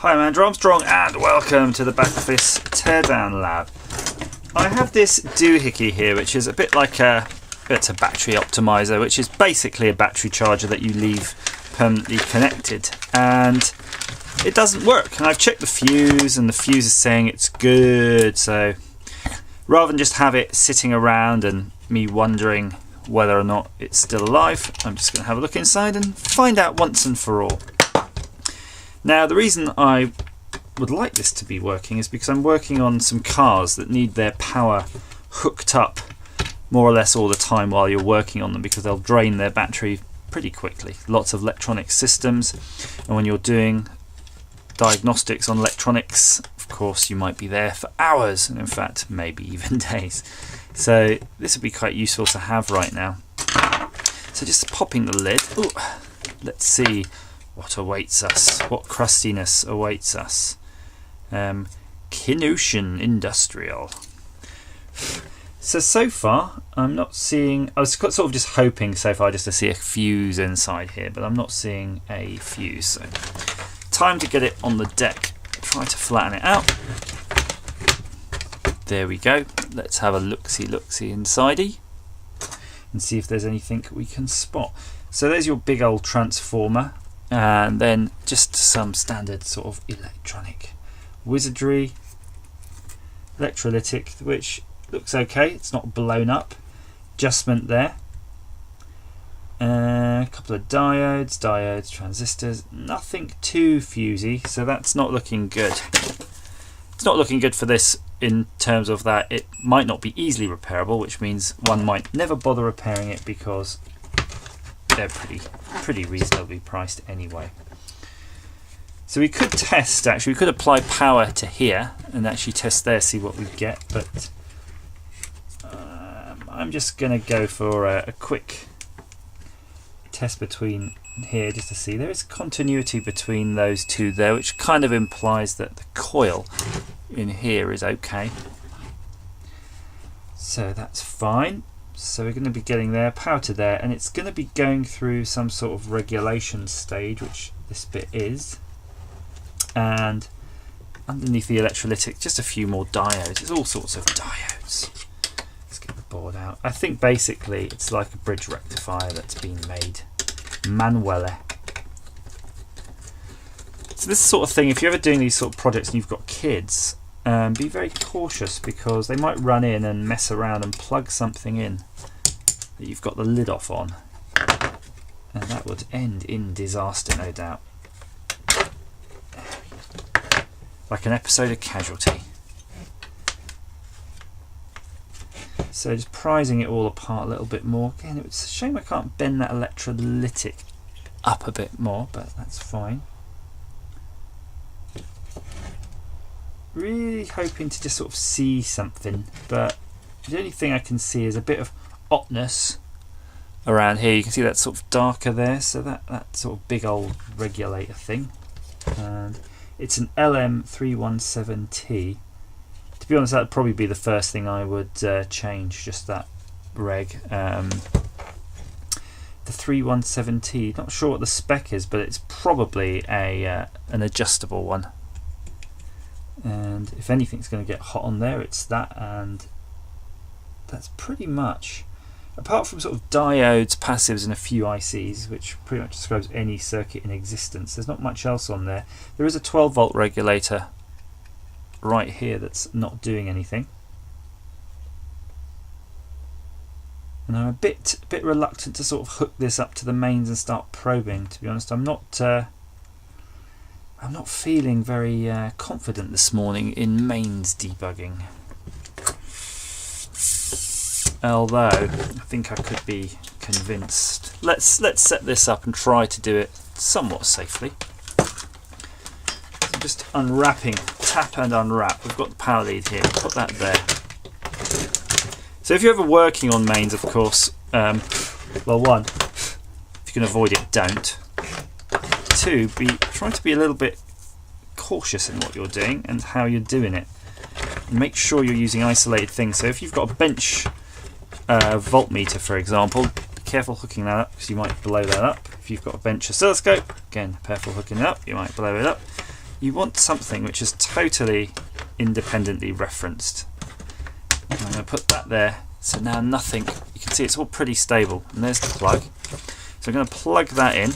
Hi, I'm Andrew Armstrong and welcome to the Back Office Teardown Lab. I have this doohickey here which is a bit like it's a battery optimizer, which is basically a battery charger that you leave permanently connected, and it doesn't work. And I've checked the fuse and the fuse is saying it's good, so rather than just have it sitting around and me wondering whether or not it's still alive, I'm just going to have a look inside and find out once and for all. Now, the reason I would like this to be working is because I'm working on some cars that need their power hooked up more or less all the time while you're working on them, because they'll drain their battery pretty quickly. Lots of electronic systems, and when you're doing diagnostics on electronics, of course, you might be there for hours, and in fact maybe even days. So this would be quite useful to have right now. So just popping the lid. Ooh, let's see what awaits us, what crustiness awaits us. Kinushin Industrial. So far I'm not seeing, I was sort of just hoping so far just to see a fuse inside here, but I'm not seeing a fuse. So time to get it on the deck. Try to flatten it out. There we go. Let's have a look-see insidey and see if there's anything we can spot. So there's your big old transformer, and then just some standard sort of electronic wizardry. Electrolytic, which looks okay, it's not blown up. Adjustment there. A couple of diodes, transistors, nothing too fusey, so that's not looking good. It's not looking good for this in terms of that it might not be easily repairable, which means one might never bother repairing it because they're pretty reasonably priced anyway. So we could test, actually, we could apply power to here and actually test there, see what we get, but I'm just going to go for a quick test between here just to see. There is continuity between those two there, which kind of implies that the coil in here is okay. So that's fine. So we're going to be getting there, power to there, and it's going to be going through some sort of regulation stage, which this bit is. And underneath the electrolytic, just a few more diodes. There's all sorts of diodes. Let's get the board out. I think basically it's like a bridge rectifier that's been made manually. So this sort of thing, if you're ever doing these sort of projects and you've got kids, be very cautious because they might run in and mess around and plug something in that you've got the lid off on, and that would end in disaster, no doubt. Like an episode of Casualty. So just prising it all apart a little bit more. Again, it's a shame I can't bend that electrolytic up a bit more, but that's fine. Really hoping to just sort of see something, but the only thing I can see is a bit of ottness around here. You can see that sort of darker there, so that sort of big old regulator thing. And it's an LM317T. To be honest, that would probably be the first thing I would change, just that reg. The 317T, not sure what the spec is, but it's probably an adjustable one. And if anything's going to get hot on there, it's that, and that's pretty much, apart from sort of diodes, passives, and a few ICs, which pretty much describes any circuit in existence. There's not much else on there. There is a 12-volt regulator right here that's not doing anything, and I'm a bit reluctant to sort of hook this up to the mains and start probing. To be honest, I'm not feeling very confident this morning in mains debugging. Although I think I could be convinced. Let's set this up and try to do it somewhat safely. So just unwrapping, tap and unwrap. We've got the power lead here. Put that there. So if you're ever working on mains, of course, well, one, if you can avoid it, don't. Two, try to be a little bit cautious in what you're doing and how you're doing it. And make sure you're using isolated things. So if you've got a bench voltmeter, for example, be careful hooking that up because you might blow that up. If you've got a bench oscilloscope, again, careful hooking it up, you might blow it up. you want something which is totally independently referenced. I'm going to put that there. So now nothing, you can see it's all pretty stable. And there's the plug. So I'm going to plug that in.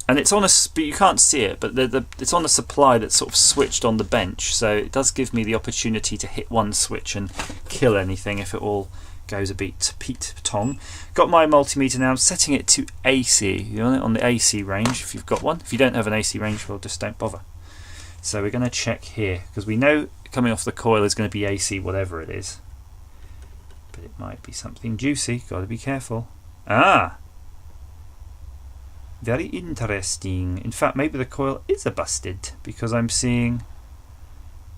And it's on a, you can't see it, but it's on a supply that's sort of switched on the bench. So it does give me the opportunity to hit one switch and kill anything if it all goes a bit Pete-tong. Got my multimeter now. I'm setting it to AC. You want it on the AC range if you've got one. If you don't have an AC range, well, just don't bother. So we're going to check here because we know coming off the coil is going to be AC, whatever it is. But it might be something juicy. Got to be careful. Ah, very interesting. In fact, maybe the coil is a busted because I'm seeing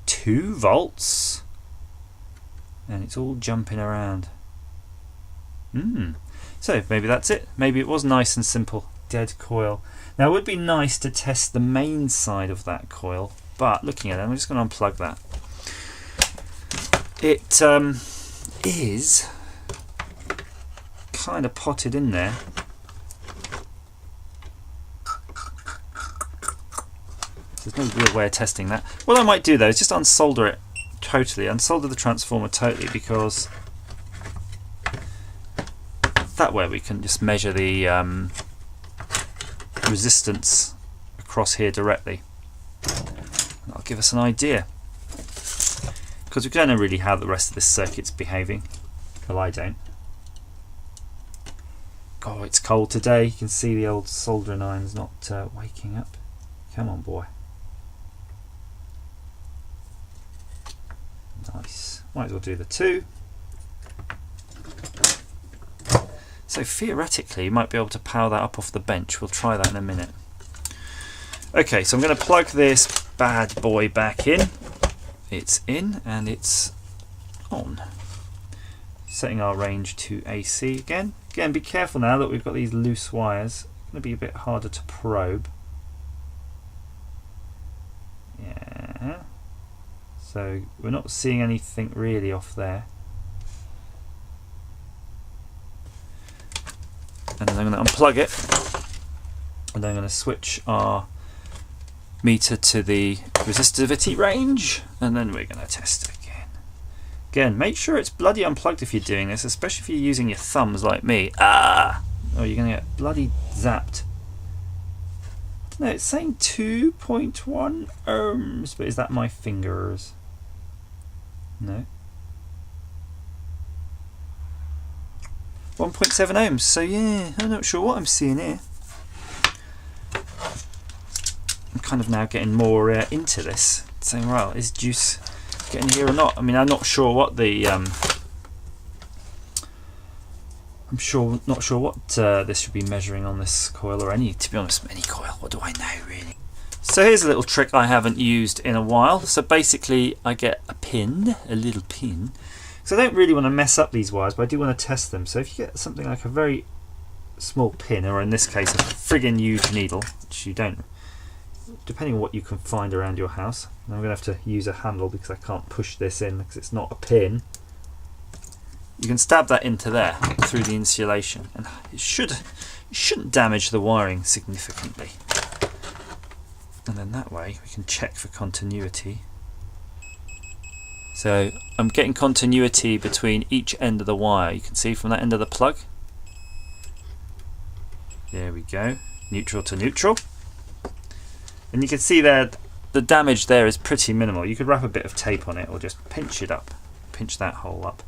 2 volts and it's all jumping around. So maybe that's it. Maybe it was nice and simple. Dead coil. Now it would be nice to test the main side of that coil, but looking at it, I'm just going to unplug that. It is kind of potted in there. There's no real way of testing that. What I might do though is just unsolder it totally, unsolder the transformer totally, because that way we can just measure the resistance across here directly. That'll give us an idea, because we don't know really how the rest of this circuit's behaving. Well, I don't. Oh, it's cold today. You can see the old soldering iron's not waking up. Come on, boy. Nice. Might as well do the 2. So theoretically you might be able to power that up off the bench. We'll try that in a minute. Okay, so I'm going to plug this bad boy back in. It's in and it's on. Setting our range to AC again. Again, be careful now that we've got these loose wires. It's going to be a bit harder to probe. Yeah. So we're not seeing anything really off there. And then I'm going to unplug it. And then I'm going to switch our meter to the resistivity range. And then we're going to test it again. Again, make sure it's bloody unplugged if you're doing this, especially if you're using your thumbs like me. Ah! Or you're going to get bloody zapped. No, it's saying 2.1 ohms, but is that my fingers? No. 1.7 ohms, so yeah, I'm not sure what I'm seeing here. I'm kind of now getting more into this, saying, well, is juice getting here or not? I mean, I'm not sure what the not sure what this should be measuring on this coil, or any, to be honest, any coil. What do I know, really? So here's a little trick I haven't used in a while. So basically I get a little pin. So I don't really want to mess up these wires, but I do want to test them. So if you get something like a very small pin, or in this case a friggin' huge needle, which you don't, depending on what you can find around your house. And I'm going to have to use a handle because I can't push this in because it's not a pin. You can stab that into there through the insulation, and it shouldn't damage the wiring significantly. And then that way we can check for continuity. So I'm getting continuity between each end of the wire. You can see from that end of the plug. There we go, neutral to neutral. And you can see there the damage there is pretty minimal. You could wrap a bit of tape on it or just pinch it up, pinch that hole up.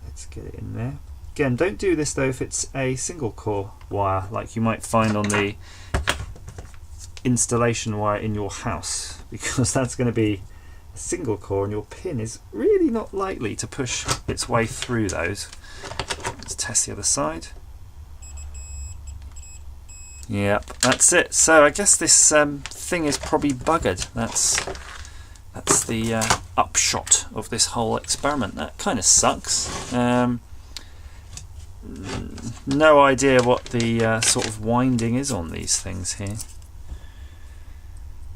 Let's get it in there. Again, don't do this though if it's a single core wire like you might find on the installation wire in your house, because that's going to be a single core and your pin is really not likely to push its way through those. Let's test the other side. Yep, that's it. So I guess this thing is probably buggered. That's the upshot of this whole experiment. That kind of sucks. No idea what the sort of winding is on these things here.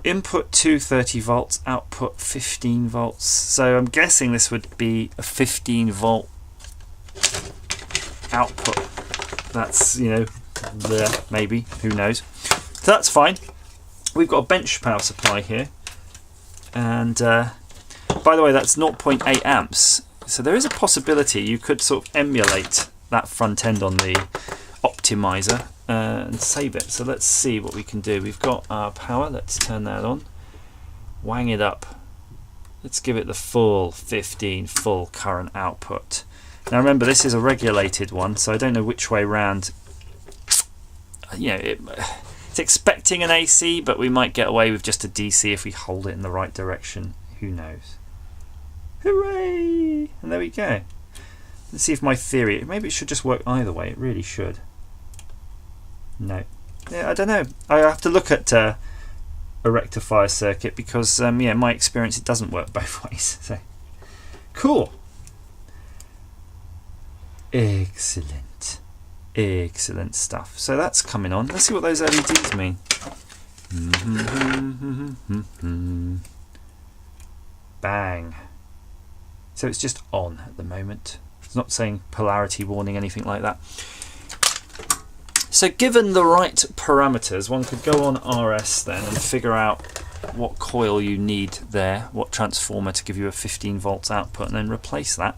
Input 230 volts, output 15 volts. So I'm guessing this would be a 15 volt output. That's, you know, there, maybe, who knows. So that's fine. we've got a bench power supply here, and by the way, that's 0.8 amps. So there is a possibility you could sort of emulate that front end on the Optimiser and save it. So let's see what we can do. We've got our power. Let's turn that on. Wang it up. Let's give it the full 15 full current output. Now remember, this is a regulated one, so I don't know which way round. You know, it's expecting an AC, but we might get away with just a DC if we hold it in the right direction. Who knows? Hooray! And there we go. Let's see if my theory, maybe it should just work either way. It really should. No. Yeah, I don't know. I have to look at a rectifier circuit because, yeah, in my experience, it doesn't work both ways. So, cool. Excellent. Excellent stuff. So that's coming on. Let's see what those LEDs mean. Bang. So it's just on at the moment. It's not saying polarity warning, anything like that. So given the right parameters, one could go on RS then and figure out what coil you need there, what transformer to give you a 15 volts output, and then replace that.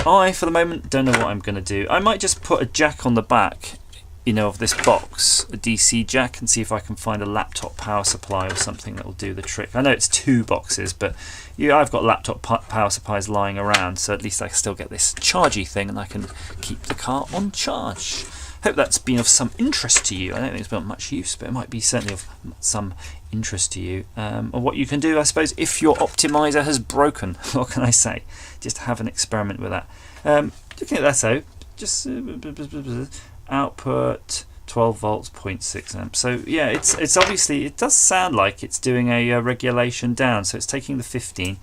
I, for the moment, don't know what I'm going to do. I might just put a jack on the back, you know, of this box, a DC jack, and see if I can find a laptop power supply or something that will do the trick. I know it's 2 boxes, but yeah, I've got laptop power supplies lying around, so at least I can still get this chargy thing and I can keep the car on charge. Hope that's been of some interest to you. I don't think it's been much use, but it might be certainly of some interest to you. And what you can do, I suppose, if your Optimiser has broken, what can I say? Just have an experiment with that. Looking at that, so just output 12 volts, 0.6 amps. So yeah, it's obviously, it does sound like it's doing a regulation down. So it's taking the 15,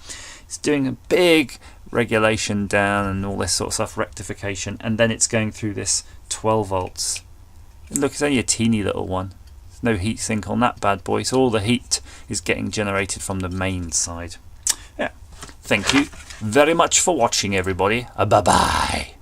it's doing a big regulation down and all this sort of stuff, rectification, and then it's going through this 12 volts. And look, it's only a teeny little one. There's no heat sink on that bad boy, so all the heat is getting generated from the main side. Yeah, thank you very much for watching, everybody. Bye bye.